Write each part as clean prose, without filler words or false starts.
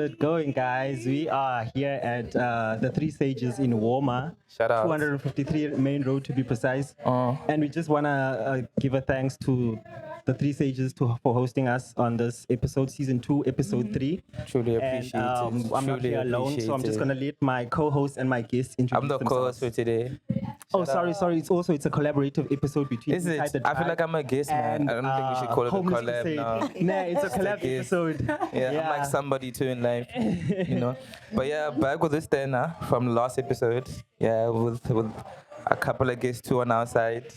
it going, guys? We are here at the Three Sages in Woma. Shout out. 253 Main Road to be precise. And we just want to give a thanks to the Three Sages for hosting us on this episode, season 2, episode 3. Truly appreciate it. I'm not here alone, so I'm just going to let my co-host and my guests introduce I'm the co-host for today. Sorry. It's a collaborative episode between. Is it? I feel like I'm a guest, man. I don't think we should call it a collab now. Nah, it's a collab episode. Yeah, I'm like somebody too in life, you know. But yeah, back with this then from the last episode. Yeah, with a couple of guests too on our side.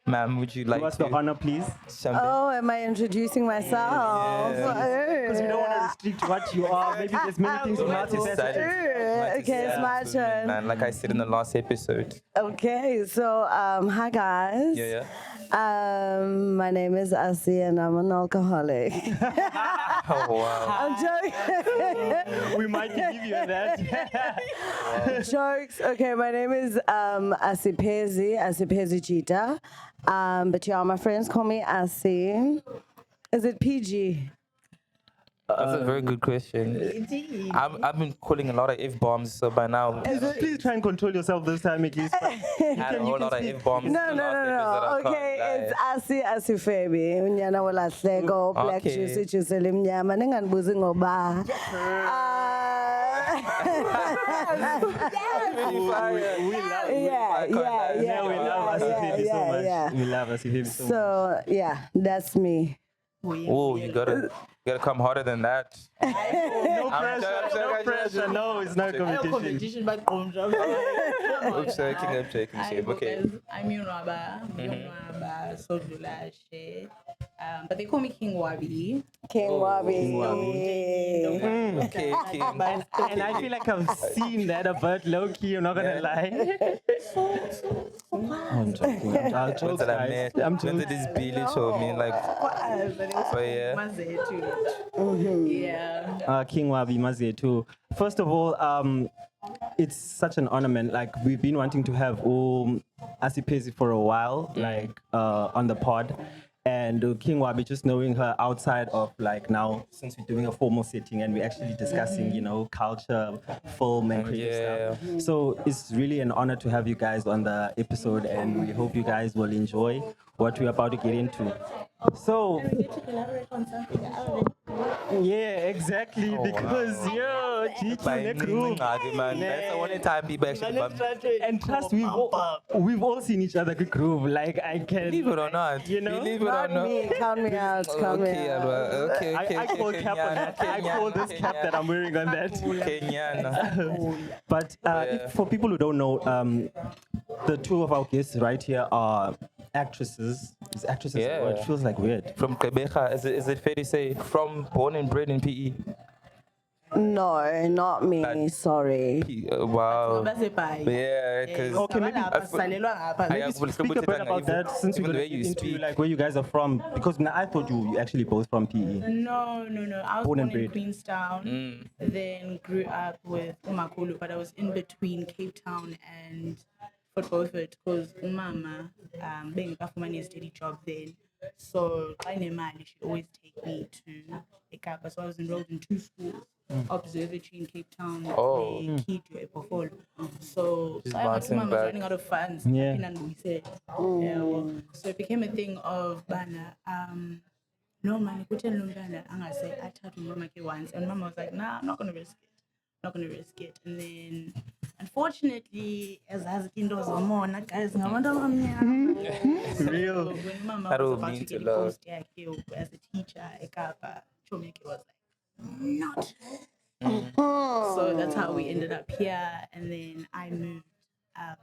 Ma'am, would you like What's to? the honor, please? Oh, am I introducing myself? Because we don't want to restrict what you are. Maybe there's many things we might Okay, it's my turn. Man, like I said in the last episode. Okay, so hi guys. Yeah. My name is Asi and I'm an alcoholic. Oh wow. I'm joking. We might believe you in that. Jokes. Okay, my name is Asipezi Cheetah. But yeah, my friends call me Asi. Is it PG? That's a very good question. I've been calling a lot of F-bombs, so by now Please try and control yourself this time, at least. I had a whole lot of F-bombs. No. Okay, it's Asifebi. Unyana wala hleko, black Okay. juice elimnyama. Ninganibuzi ngoba. We love Asipezi so much. So yeah, that's me. Oh, you gotta come harder than that. No pressure. No, it's not competition. Competition, but I'm joking. Hi, Shame. Okay. guys. I'm Yunwaba, Sodula, She. But they call me King Wabi. King Wabi. Okay. And I feel like I've seen that about low-key, I'm not gonna lie. I'm joking. I'll joke, What's that I guys. met? I'm When did joking. this Billy show me? Like, but yeah. Yeah. King Wabi Mazie too. First of all, it's such an honor, man. Like we've been wanting to have Asipezi for a while, like on the pod. And King Wabi, just knowing her outside of like now, since we're doing a formal setting and we're actually discussing, culture, film and creative stuff. So it's really an honor to have you guys on the episode, and we hope you guys will enjoy what we're about to get into. So, yeah, exactly, because By GQ group. man. That's the only time people actually bump. And trust, we've all seen each other groove. Like I can, Believe it or not. You know? Believe it or Not not. me. Count me out. Count me Okay, out. Alwa. Okay. I call cap on that. I call this cap that I'm wearing on that. Kenyan. But for people who don't know, the two of our guests right here are actresses. Is actresses? Yeah. It feels like weird. From Quebeca, is it fair to say born and bred in PE? No, not me. Sorry. Wow. Bye. Yeah, because Okay, maybe speak a bit about that since we're even the going way to you get into speak. like where you guys are from, because I thought you actually both from PE. No. I was Born and born in bred. Queenstown, then grew up with Umakulu, but I was in between Cape Town and Fort Beaufort because Umama, being a steady job then. So I she always take me to Ekapa. So I was enrolled in 2 schools. Observatory in Cape Town, key to Epofolo. So I was running out of funds. Yeah. We said, so it became a thing of Bana. No man, you tell Lumbana, and I said, I tried to Mama once, and Mama was like, nah, I'm not gonna risk it. And then, unfortunately, as indoors or more, guys, I wonder Real. So when Mama That was would about mean to to get love. post as a teacher at Kapa, Chomeke was like, not. So that's how we ended up here, and then I moved up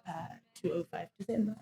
to 05 December.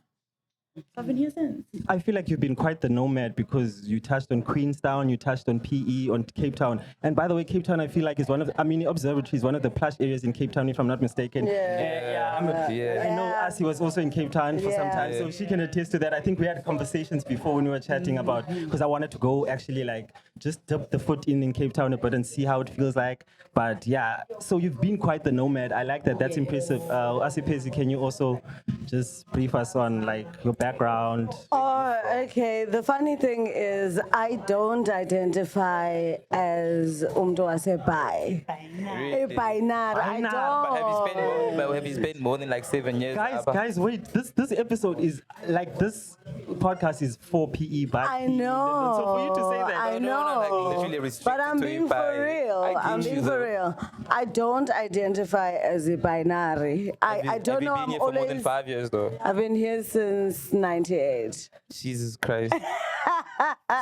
So I've been here since. I feel like you've been quite the nomad because you touched on Queenstown, you touched on PE, on Cape Town. And by the way, Cape Town, I feel like is Observatory is one of the plush areas in Cape Town, if I'm not mistaken. I know Asi was also in Cape Town for some time, so she can attest to that. I think we had conversations before when we were chatting about, because I wanted to go actually like just dip the foot in Cape Town a bit and see how it feels like. But yeah, so you've been quite the nomad. I like that. That's impressive. Asipezi, can you also just brief us on like your background? background. Oh, okay. The funny thing is, I don't identify as umntu waseBhayi. Really? Binary. I Binary. don't. But have you spent more than like 7 years? Abba? Guys, wait. This episode is like this podcast is for PE, but I know. So for you to say that, I No, like know. literally restricted But I'm to being by- for real. I I'm get you, being for though. real. I don't identify as a binary. I don't know. Have you been I'm here for more than always. 5 years though? I've been here since '98. Jesus Christ.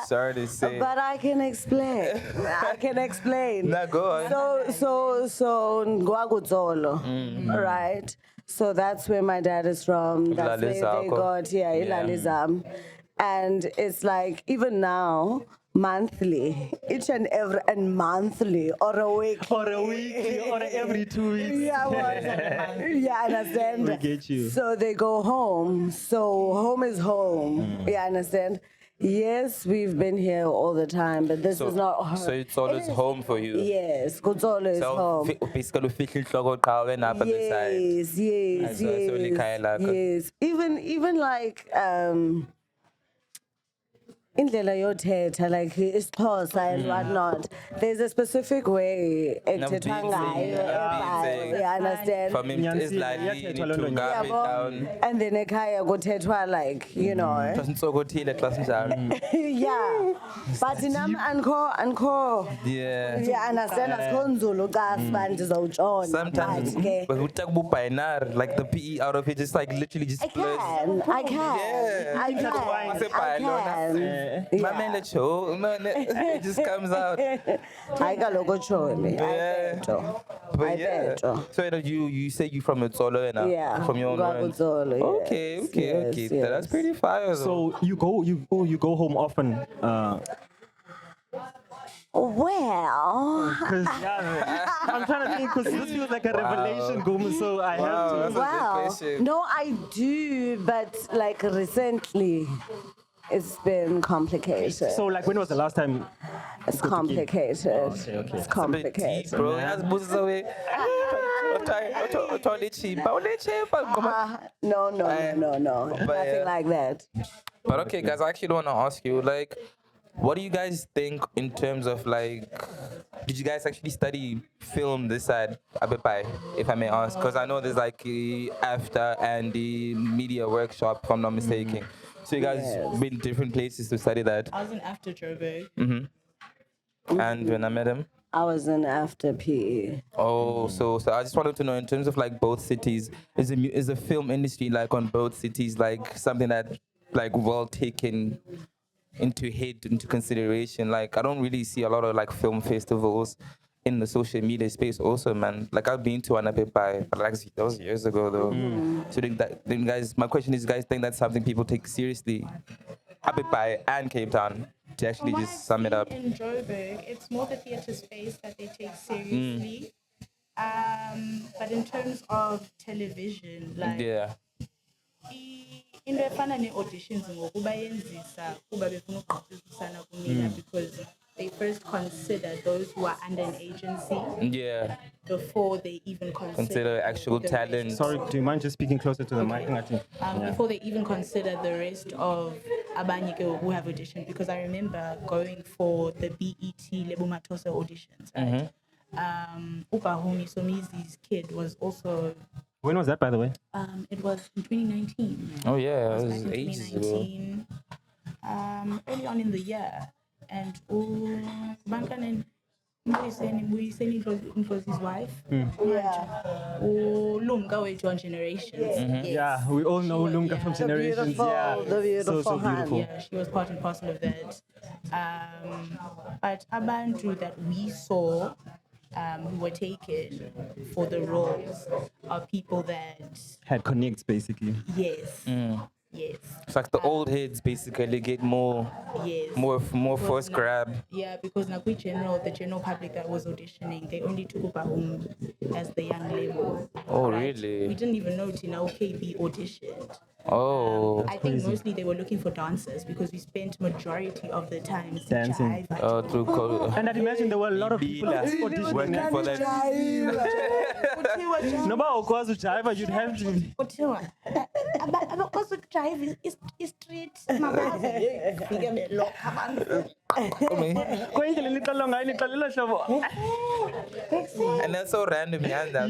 Sorry to say. But I can explain. I can explain. Nah, go on. So Ngwakudzolo, right? So that's where my dad is from. That's where they Lalizako. got Ilalizam. And it's like even now, monthly, each and every and monthly or a week. or a week, or every 2 weeks. Yeah, yeah, understand. We get you. So they go home. So home is home. Yeah, understand. Yes, we've been here all the time, but this is not home. So it's always home for you. Yes, Kudzolo is So home. basically, ufihla inhloko qha wena apha the side. Yes, So it's only khaya lakho. yes. Even like indlela yothetha, like isiXhosa and whatnot. There's a specific way ekuthethwa ngayo eBhayi, you understand? For me, it's Nyanisile, like iyathethwa loo nto to Yeah, it bo- down. and then ekhaya kuthethwa like, you know. Xa sintsokothile xa sinjalo. Yeah. But nam anko. Yeah. Yeah, understand asikho nzulu xa siba ndizowutshona. Sometimes, but ke- but we talk about binary, like the PE out of it, just like literally just I blurs. can. Yeah. I can. I can. Mamele cho, man, it just comes out. Hayi kaloku utshoni. Yeah. But yeah. Ayibetho. So you say you from Utsolo and Yeah. from your own words. Ngwakudzolo, yes, Okay, yes, That's yes. pretty fire. Though. So you go home often. Well, 'Cause, yeah, I'm trying to think because this feels like a revelation, Goma. So I Wow, have to. that's a good well, question. no, I do, but like recently, it's been complicated. So like, when was the last time? It's complicated. Okay. It's It's a bit deep, complicated. bro. That's buses away. No. Nothing yeah. like that. But okay, guys, I actually want to ask you, like, what do you guys think in terms of like, did you guys actually study film this side, Abepai, if I may ask? Because I know there's like after and the media workshop, if I'm not mistaken. So you guys Yes. been different places to study that. I was in after Joburg. And when I met him. I was in after PE. Oh, so I just wanted to know in terms of like both cities, is the film industry like on both cities like something that like well taken into consideration? Like I don't really see a lot of like film festivals in the social media space also, man. Like I've been to one up by, but like that was years ago though. So then guys, my question is, guys think that's something people take seriously? Abebai and Cape Town to actually From what just sum it I've up. seen in Joburg, it's more the theatre space that they take seriously. But in terms of television, like Yeah. into efana ne-auditions ngoku bayenzisa kuba befuna ukugqithisana kunina because they first consider those who are under an agency Yeah. before they even Consider actual the talent. rest. Sorry, do you mind just speaking closer to the mic? Before they even consider the rest of abanye ke who have auditioned, because I remember going for the BET Lebo Matose auditions. Right? Upahumi Somizi's kid was also. When was that, by the way? It was in 2019. Oh yeah, it It was was back in ages ago. 2019, early on in the year, and Bankanen Mbuyiseni was his wife. Yeah. Lumka wethu on Generations. Yes. Yeah, we all know She was- Lunga from yeah. Generations. beautiful- Yeah, the beautiful so hand. beautiful. Yeah, she was part and parcel of that. But Abantu that we saw who were taken for the roles are people that, Had connects basically. yes, yes, It's like the old heads basically get more yes. first grab. Yeah, because the general public that was auditioning, they only took Upahum as the young label. Oh, really? We didn't even know Tina OKB auditioned. Oh. I think mostly they were looking for dancers because we spent majority of the time Dancing. Oh, through And I'd imagine there were a lot of people auditioning. working for that. No matter what jive, you'd have to. abakwazi ukudrive istreet mamazi fike belokha abantu Kuyindlela enixolela ngayo nixolela hlobo. And that's so random, Yanda.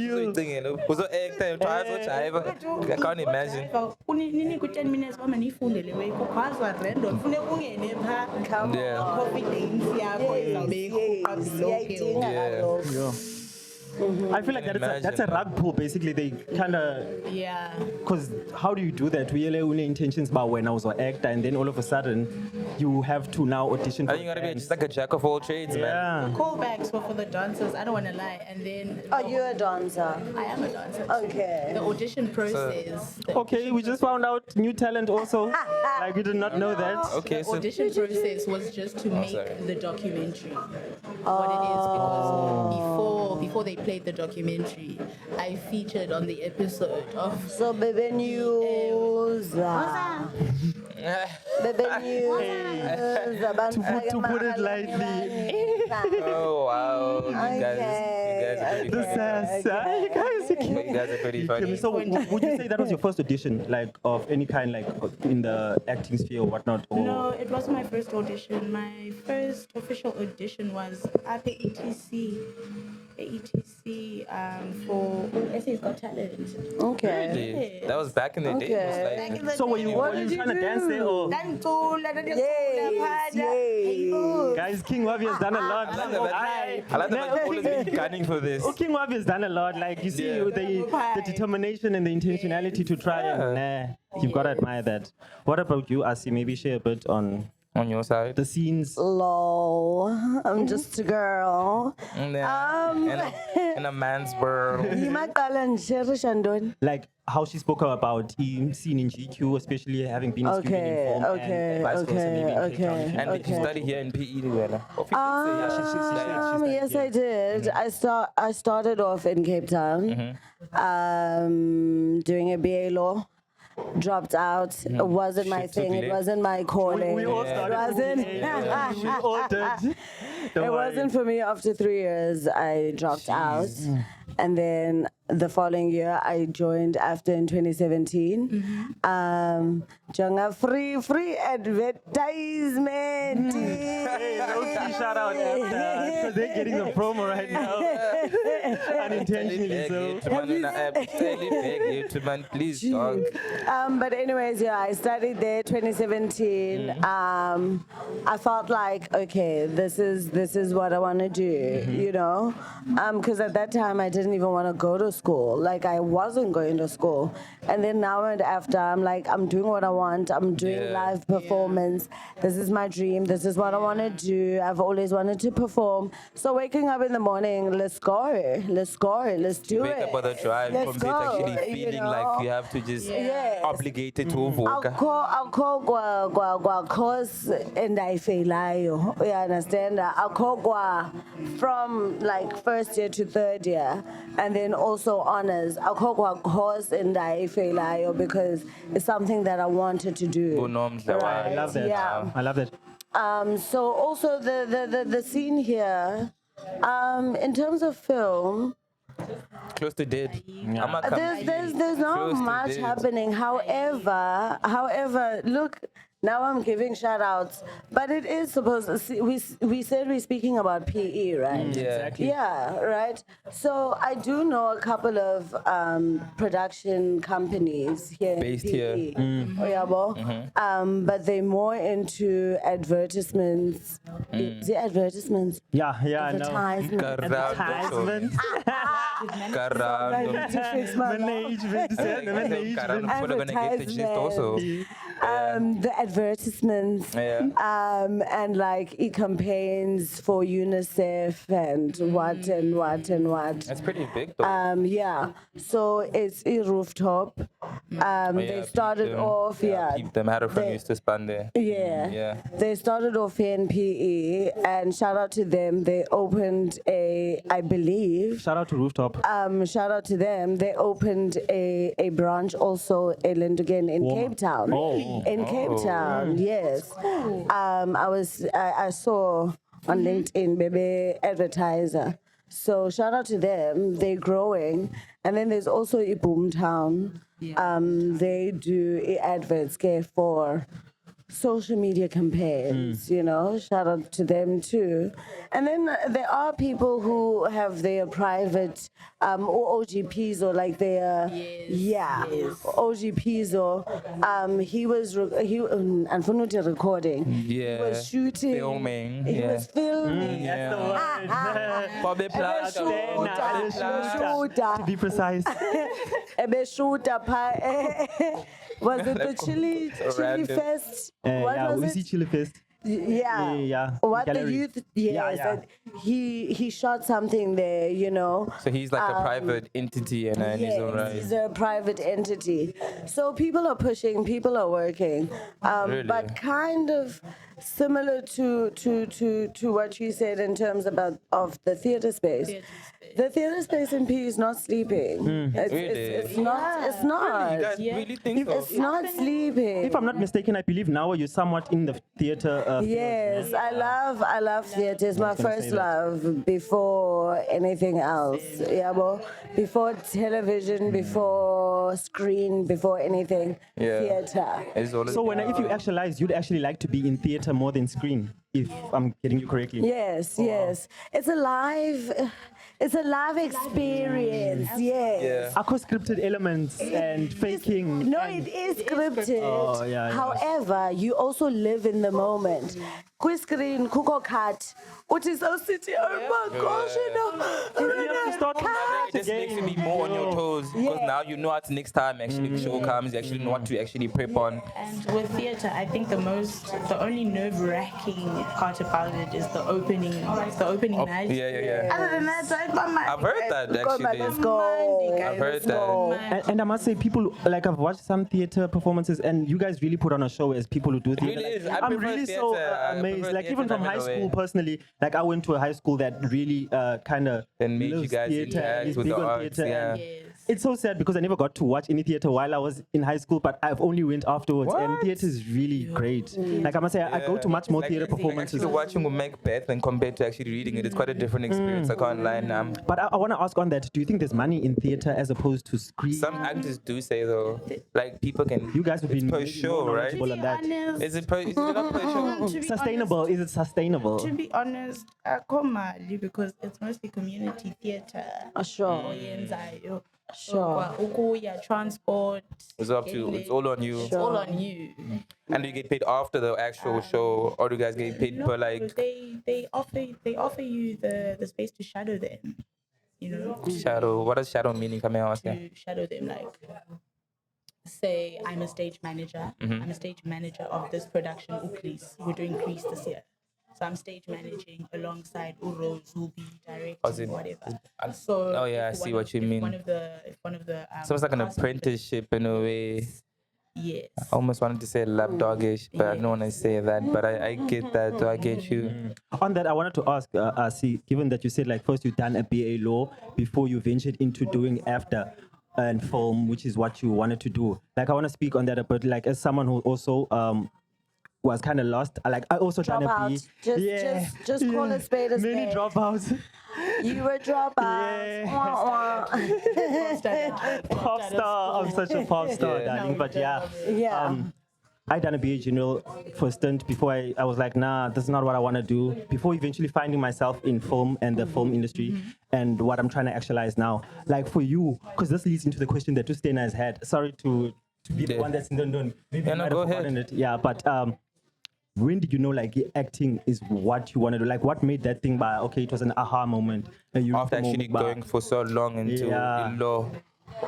Uzo actor, twice driver. I can't imagine. uninika u-10 minutes uma niyifunde le way kukhwazwa random funeka ungene phaa confidence yakho izawube ikhupha Siyayidinga kaloku. I feel like that's a rug pull. Basically, they kind of yeah. because how do you do that? We only intentions about when I was an actor, and then all of a sudden, you have to now audition. I think you gotta be just like a jack of all trades, man. Yeah. Callbacks were for the dancers. I don't want to lie. And then Oh, you're a dancer. I am a dancer. Okay. The audition process. Okay, we just found out new talent also. Like we did not know that. Okay, The so audition process was just to make sorry. the documentary what it is because before they played the documentary, I featured on the episode of So baby news. Baby news. To put it lightly. oh wow, you guys are The pretty funny. sass. You guys are cute. You guys are pretty funny. So would you say that was your first audition, like of any kind, like in the acting sphere or whatnot? Or? No, it wasn't my first audition. My first official audition was at the ETC. For SA's Got Talent. Okay. Really? That was back in the day. It was Okay. like- Back in the So were day. you trying to dance there or? Yes. Guys, King Wabi has done a lot. I like that my school has been gunning for this. Oh, King Wabi has done a lot. Like you see, Yeah. the determination and the intentionality to try and you've got to admire that. What about you, Asi? Maybe share a bit on On your side. the scenes. Lol. I'm just a girl. In a man's world. Yimaqala nje Rishandoni. Like how she spoke about him seen in GQ, especially having been a student in Okay, film okay, and vice versa, maybe in Cape Town. okay. And did you study here in PE? Luella? Or PE? Yes, I did. I started off in Cape Town, doing a BA law. Dropped out. It wasn't my Shit, so thing. It delay. wasn't my calling. We all It started. wasn't. We all did. Don't It worry. wasn't for me. After 3 years, I dropped out. And then the following year, I joined after in 2017. Jonga free advertisement. Hey, low-key shout out because they're getting the promo right now. Unintentionally, so. Please, dog. But anyways, yeah, I studied there 2017. I felt like, okay, this is what I want to do, you know? Because at that time I didn't even want to go to school. Like I wasn't going to school. And then now and after, I'm like, I'm doing what I want. I'm doing live performance. This is my dream. This is what I want to do. I've always wanted to perform. So waking up in the morning, let's go, let's do Wake it. up on the drive Let's from go, actually you feeling know? like you have to just Yes. obligated to walk. Akho kwa course endayifeyilayo, you understand? Akho kwa from like first year to third year, and then also honors. Akho kwa course endayifeyilayo because it's something that I wanted to do. I love that. Yeah. I love that. So also the scene here, in terms of film, Close to dead. there's not Close to much dead. happening. However, look, now I'm giving shout outs, but it is supposed to, we said we're speaking about PE, right? Yeah. Yeah, right. So I do know a couple of production companies here Based in PE. here. Oyabo? But they're more into advertisements. Is it advertisements? Yeah, I know. Advertisement. Advertisement. I need to fix my mouth. Management. We're gonna get the gist also. The advertisements, and like e-campaigns for UNICEF and what and what and what. That's pretty big though. Yeah, so it's a rooftop. They started off, Keep them out of from They- used to span there. yeah. They started off here in PE, and shout out to them. They opened I believe, Shout out to Rooftop. shout out to them. They opened a branch also in Lindogen in Cape Town. In Cape Town, yes. I saw on LinkedIn, baby advertiser. So shout out to them. They're growing. And then there's also a Boomtown. They do adverts for social media campaigns, you know, shout out to them too. And then there are people who have their private or OGPs or like their OGPs or unfortunately recording. Yeah. He was shooting. Filming. He was filming. Yeah. Probably To be precise. Was it the chili random. fest? What Yeah, was we it? see Chili Fest. Yeah. What the Gallery. youth? Yeah, Yes, yeah. and he shot something there, you know. So he's like a private entity and in his own right. He's a private entity. So people are pushing, people are working, Really? but kind of similar to what you said in terms of the theater space. The theater space in P is not sleeping. It's not. It's not. You guys really think so? It's not sleeping. If I'm not mistaken, I believe now you're somewhat in the theater. Yes, I love theater. It's my gonna first say that. love before anything else. Yeah, before television, before screen, before anything. Yeah. Theater. It's all So if you actualize, you'd actually like to be in theater more than screen, if I'm getting you correctly. Yes, yes. It's a live experience. Yes. Yeah. Are scripted elements and faking? No, and- it is scripted. Oh, yeah, yeah. However, you also live in the moment. Screen, kuko cut. What is so city? Oh my gosh, you know. You have to start It just makes you be more on your toes because now you know what next time actually the show comes, you actually know what to actually prep on. And with theatre, I think the only nerve-wracking part about it is the opening night. Yeah. Other than that, like my mind. I've heard that actually. Let's go. I've heard Let's that. go. And I must say, people like I've watched some theater performances, and you guys really put on a show as people who do theater. really is. I I'm prefer really so theater. I amazed. prefer Like theater even from in a high way. school, personally, like I went to a high school that really kind of Then made you guys interact with the arts, yeah. Yes. It's so sad because I never got to watch any theater while I was in high school, but I've only went afterwards, and What? theater is really great. Like I must say, I go to much more theater performances. Actually watching Macbeth and compared to actually reading it, it's quite a different experience. I can't lie. But I want to ask on that: do you think there's money in theater as opposed to screen? Some actors do say though, like people can. You guys have it's been per maybe show, more right? knowledgeable on that. Is it not per show? To be Sustainable? Is it sustainable? To be honest, Komali, because it's mostly community theatre. Sure. Oyenzayo. Sure. Ukuya, transport. It's up to. It's all on you. It's all on you. And do you get paid after the actual show, or do you guys get paid No, per like they offer you the space to shadow them. You know, shadow? What does shadow meaning? Come here, ask. to shadow them, like say I'm a stage manager. I'm a stage manager of this production, Uklis. We're doing Grease this year. So I'm stage managing alongside Urose, who will be directing, whatever. So Oh yeah, I if see one what of- you if mean. One of the So it's like an cast members- apprenticeship in a way. Yes. I almost wanted to say lapdogish, but I don't want to say that. But I get that. So I get you. On that, I wanted to ask, see, given that you said like first you've done a BA law before you ventured into doing after and film, which is what you wanted to do. Like I want to speak on that a bit. Like as someone who also was kind of lost. Like I also trying to be. Dropout. Just call a spade a Many spade. dropouts. You were dropout. Yeah. Wah, wah. Pop star. I'm such a pop star, Yeah. darling. But yeah. Yeah. I done a BA general for a stint before I was like, nah, this is not what I want to do. Before eventually finding myself in film and the film industry and what I'm trying to actualize now. Like for you, because this leads into the question that Tustena has had. Sorry to be the Yeah. one that's in London. Maybe Yeah, you no, might go have forgotten ahead. it. Yeah, but when did you know like acting is what you want to do? Like what made that thing by, okay, it was an aha moment. And you After actually going for so long into Yeah. law.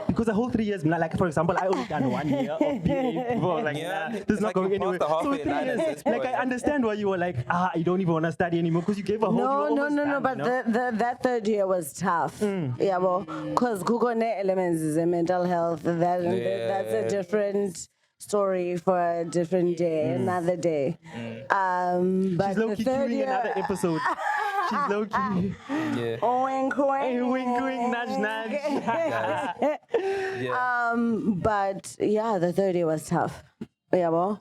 because the whole 3 years, like for example, I only done 1 year of BA before I was like, Yeah, nah, this it's is not like going you anywhere. passed the So halfway 3 line at years, this like I point. understand why you were like, you don't even want to study anymore because you gave a whole. you were No, almost done, but you know? that third year was tough. Yeah, well, because Google elements is a mental health. That's a different story for a different day, another day. But She's low the key third queuing another year, episode. She's low key. Yeah. wink, wink, Hey, wink, wink, nudge, nudge. Yeah. But yeah, the third year was tough. Yeah, well,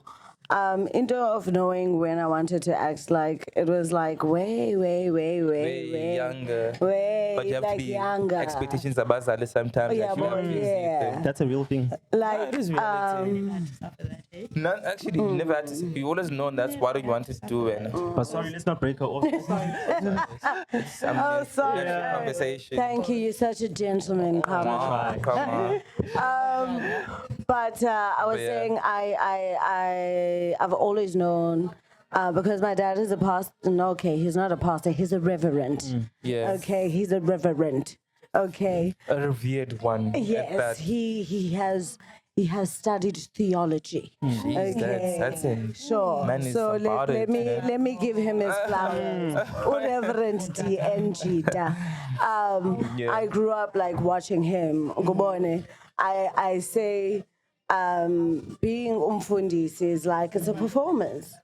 into of knowing when I wanted to act, like it was like way younger. way But you have to like be younger. expectations about Zali sometimes. Yeah, like, you have boy, to exceed yeah. them. That's a real thing. Like it is reality. After that, eh? None, actually, you never had to. You always known that's what you wanted to do, and But sorry, let's not break her off. oh, sorry. conversation. Thank you. You're such a gentleman, Come Carmen. on, come on. But I was But yeah. saying I've always known because my dad is a pastor. No, okay, he's not a pastor. He's a reverend. Yes. Okay, he's a reverend. Okay. A revered one. at Yes, that. he has studied theology. Jeez, that's it. Sure. Man is So about let it, me you know? let me give him his flowers. Reverend DNG. Yeah. I grew up like watching him. Gubone. I say being umfundisi is like it's a performance.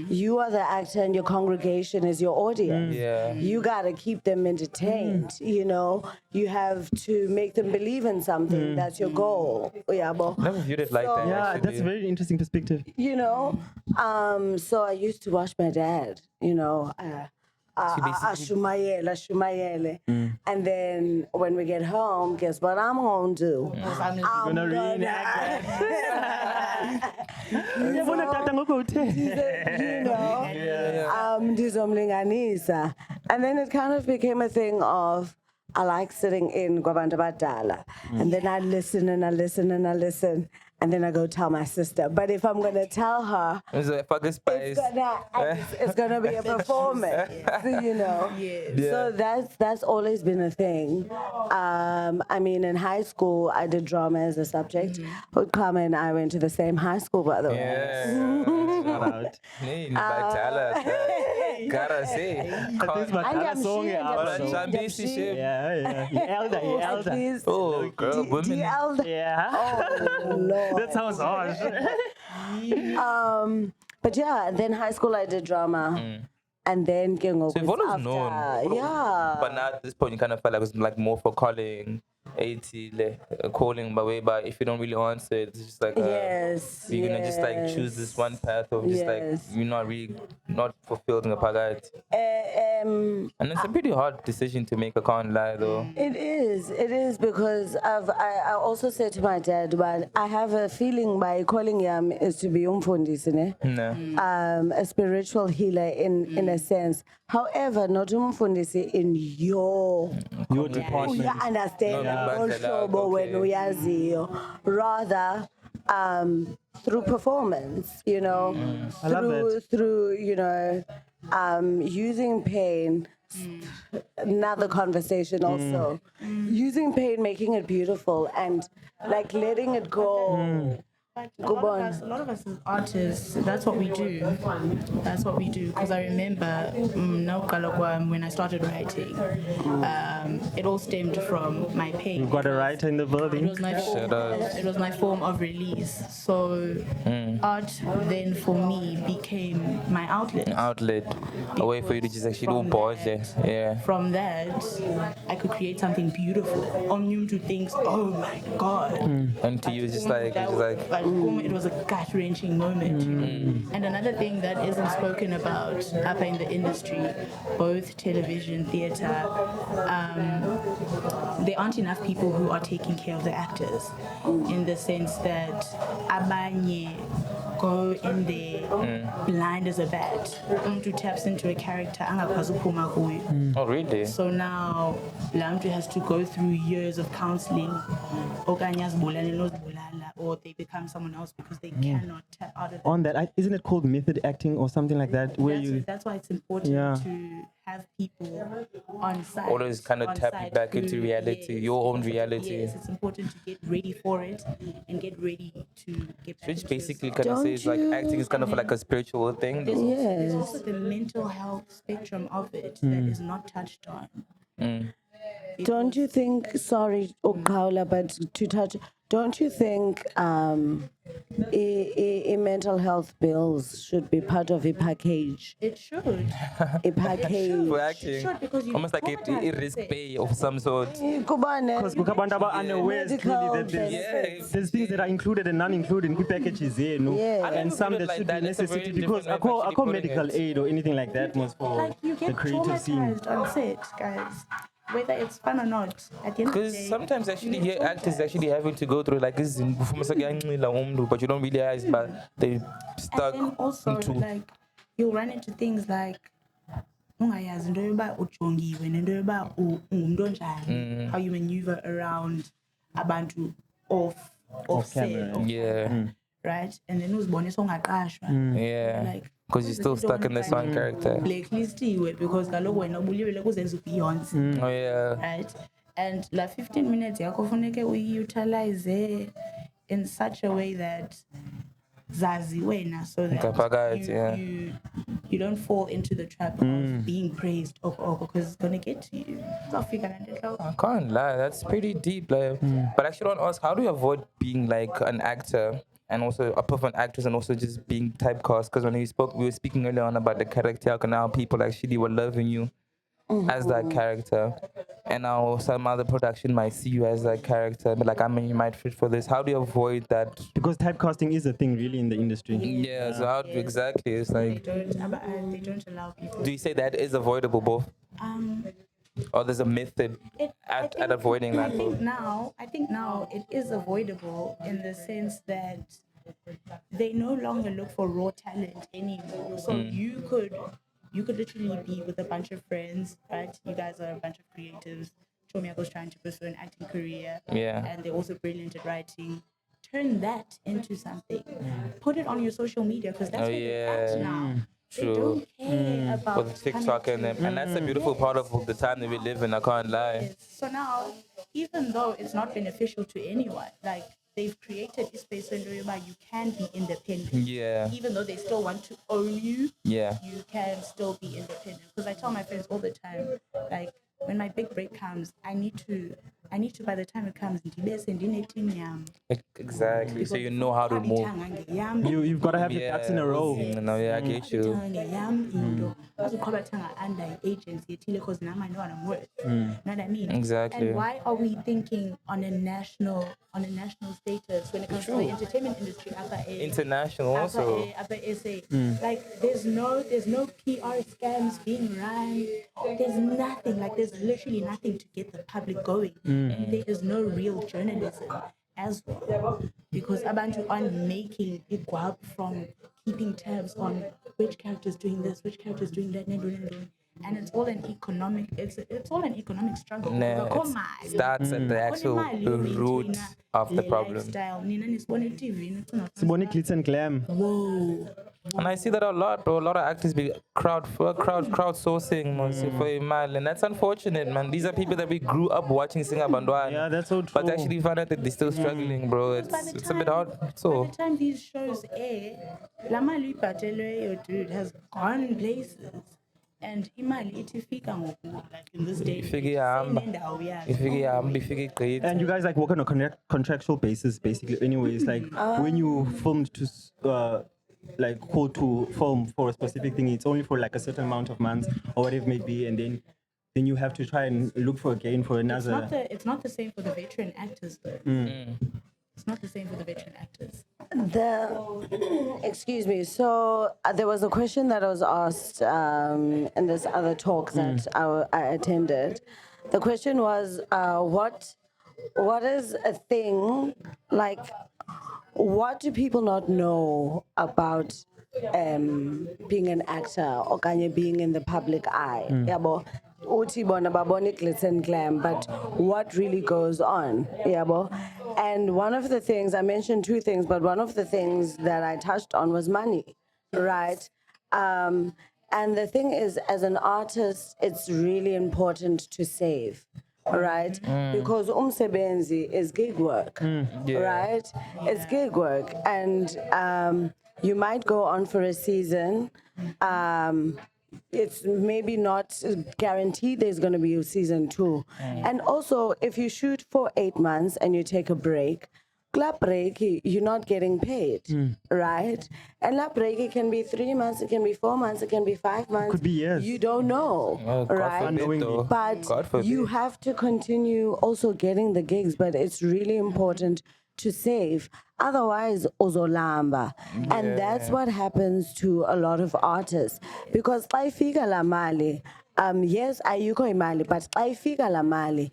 You are the actor and your congregation is your audience. Yeah. You got to keep them entertained, you know. You have to make them believe in something. That's your goal. Uyabo. Never viewed it like that. Yeah, actually. that's a very interesting perspective. You know, so I used to watch my dad, you know, Shumayele. And then when we get home, guess what I'm going to do? I'm Gonna reenact Yabona tata ngokuthe. you know, ndizomlinganisa. And then it kind of became a thing of, I like sitting in Kwabantu Badala. And then I listen and I listen and I listen. And then I go tell my sister. But if I'm going to tell her, It's a fucking spice. it's gonna be a performance, you know. So that's always been a thing. I mean, in high school, I did drama as a subject. Ukama and I went to the same high school, by the way. Yeah. Shout out. Nee, Batala. Gotta say. This Batala song But album. Chambisi shit. Yeah. Elder. Please, Oh, girl, women. the elder. Yeah. Oh, Lord. That sounds harsh. But yeah, then high school I did drama. And then Kengo. So you've always known. Yeah. But now at this point, you kind of felt like it's like more for calling, 80, calling by way, but if you don't really answer, it's just like, Yes. you're gonna just like choose this one path of just like, Yes. you're not really, not fulfilled in the pagat. And it's a pretty hard decision to make, I can't lie though. It is because I also said to my dad, but I have a feeling by calling him is to be umfundisi, ne? No. A spiritual healer in a sense. However, not umfundisi in your department. you understand No, ngohlobo wena uyaziyo. Rather through performance, you know, I love that. through you know, using pain. Another conversation also. Using pain, making it beautiful, and like letting it go. But a lot of us as artists, that's what we do. That's what we do. Because I remember when I started writing, it all stemmed from my pain. You've got a writer in the It building. was my form, it was my form of release. So art then for me became my outlet. A way for you to just actually do pause there. Yeah. From that, I could create something beautiful. On to thinks, oh my God. And to you, it's just like, It was a gut-wrenching moment. You know? And another thing that isn't spoken about up in the industry, both television, theatre, there aren't enough people who are taking care of the actors, in the sense that abanye go in there blind as a bat. Umuntu taps into a character angakwazi ukuphuma kuyo. Oh, really? So now Lamtu has to go through years of counseling, okanye azibulale nozibulala, or they become someone else because they cannot tap out of On that, isn't it called method acting or something like that? Where that's why it's important to have people on site. Always kind of on tap you site back who- into reality, your own reality. Yes, it's important to get ready for it and get ready to get back Which into basically yourself. kind of says like you- acting is kind of like a spiritual thing. There's also the mental health spectrum of it that is not touched on. Don't you think, sorry, Okaula, but to touch, don't you think mental health bills should be part of a package? It should. A package. For acting, Sure, because you almost like a risk pay of some sort. Because kukabantu aba unaware clearly that Medical there's things that are included and non-included in packages here, no? Yeah. And some Put it that like should that. be It's a very necessary because different way of I actually call putting medical it. aid or anything like that was for Like you the get creative scene. traumatized on set, guys. Whether it's fun or not, at the end of the Because day. sometimes actually you hear get actors traumatized. actually having to go through like this but you don't realize but they stuck And then also, into like, you'll run into things like ungayazi into yoba ujongiwe nento yoba ungumntu onjani, how you maneuver around abantu off set, camera. yeah right? And then uzibone sowungaqashwa. yeah Like, because you're still stuck in this one character. blacklistiwe because kaloku wena ubulibele kuzenza uBeyonce, Oh yeah. right? And la 15 minutes yakho funeke uyi-utilize in such a way that zazi wena, so that Ngaphakathi, yeah. you don't fall into the trap of being praised because it's gonna get to you. Uzawufika la nto entloko. I can't lie, that's pretty deep. Like, but I actually want to ask, how do you avoid being like an actor and also a perfect actress and also just being typecast? Because when we were speaking earlier on about the character arc and how people actually were loving you as that character, and now some other production might see you as that character, but like, I mean, you might fit for this. How do you avoid that? Because typecasting is a thing really in the industry. Yeah, so how exactly? It's They like, don't allow people. do you say that is avoidable, both? Or there's a method I at avoiding that? I think now it is avoidable in the sense that they no longer look for raw talent anymore. So you could literally be with a bunch of friends, right? You guys are a bunch of creatives. Chomiako's trying to pursue an acting career. Yeah. And they're also brilliant at writing. Turn that into something. Put it on your social media because that's Oh, where they're at yeah. now. True. They don't care about With TikTok and them. And that's the beautiful part of the time that we live in, I can't lie. So now, even though it's not beneficial to anyone, like they've created a space where you can be independent. Yeah. Even though they still want to own you, Yeah. you can still be independent. Because I tell my friends all the time, like when my big break comes, I need to by the time it comes, Exactly. So you know how to move. You've got to have your ducks in a row. No, yeah, I get you. Under agency because now I know what I'm worth. You know what I mean? Exactly. And why are we thinking on a national status when it comes to the entertainment industry? International also. Like there's no PR scams being run. There's nothing. Like there's literally nothing to get the public going. And there is no real journalism as well because abantu aren't making it go up from keeping tabs on which character is doing this, which character is doing that, and it's all an economic struggle. Nah, it starts at the actual root of the problem. Sibone glitz and glam. Whoa. And I see that a lot, bro. A lot of actors be crowdsourcing, man, for a mile, and that's unfortunate, man. These are people that we grew up watching sing Bandwan. Yeah, that's so true. But actually find out that they're still struggling, bro. It's a bit hard. By So the time these shows air, la mali your dude has gone places. And imali itifika ngoku, like in this day. Ifike ihamba. Ifike great. And you guys like work on a contractual basis, basically. Anyways, like when you filmed to like called to film for a specific thing, it's only for like a certain amount of months or whatever it may be, and then you have to try and look for again for another. It's not the same for the veteran actors though. It's not the same for the veteran actors. Excuse me. So there was a question that was asked in this other talk that I attended. The question was, what is a thing like? What do people not know about being an actor or being in the public eye? Yabo, uthi bona babone glitz and glam, but what really goes on? Yabo, and one of the things I mentioned two things, but one of the things that I touched on was money, right? And the thing is, as an artist, it's really important to save. Right? Because umsebenzi is gig work, right? It's gig work. And you might go on for a season, it's maybe not guaranteed there's going to be a season 2. And also, if you shoot for 8 months and you take a break, club break, you're not getting paid, right? And that break, it can be 3 months, it can be 4 months, it can be 5 months. Could be years. You don't know, God right? forbid, Unknowingly. though. But God forbid. you have to continue also getting the gigs, but it's really important to save. Otherwise, ozolamba. And that's what happens to a lot of artists. Because xa ifika la mali, yes, ayikho imali, but xa ifika la mali,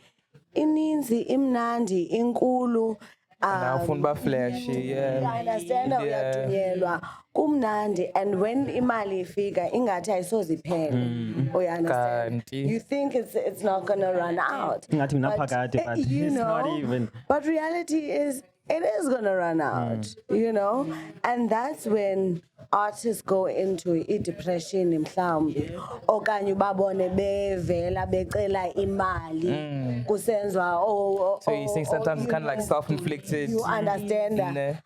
ininzi, imnandi, inkulu, Now, phone by flashy, yeah. understand uyadunyelwa kumnandi, and when imali ifika ingathi ayisoze iphele. Understand? Kanti. You think it's not gonna run out, Ingathi unaphakade, but you it's know, not even. but reality is it is gonna run out, you know, and that's when artists go into depression mhlawumbi okanye babone bevela becela imali kusenzwa So you think sometimes it's kind of like self-inflicted. you understand that?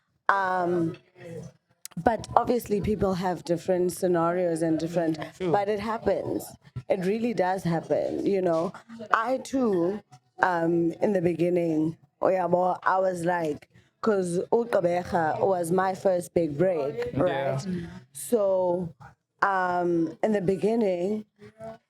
But obviously people have different scenarios and different, but it happens. It really does happen, you know. I too, in the beginning, I was like, because Ukabecha was my first big break, right? So in the beginning,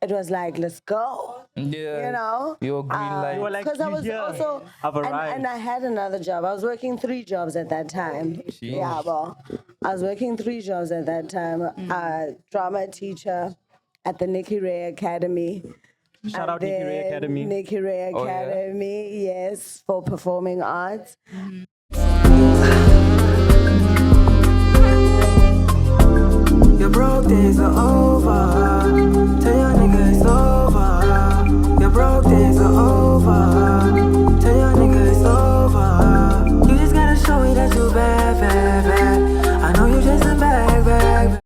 it was like, let's go. Yeah. You know? Your green light. You were like, Because I you was here. also, I've arrived. and I had another job. I was working 3 jobs at that time. Yeah, well, I was working 3 jobs at that time. Drama teacher at the Nikki Ray Academy. Shout out Nikki Ray Academy. Nikki Ray Oh, yeah? Academy, yes, for performing arts. Your broke days are over.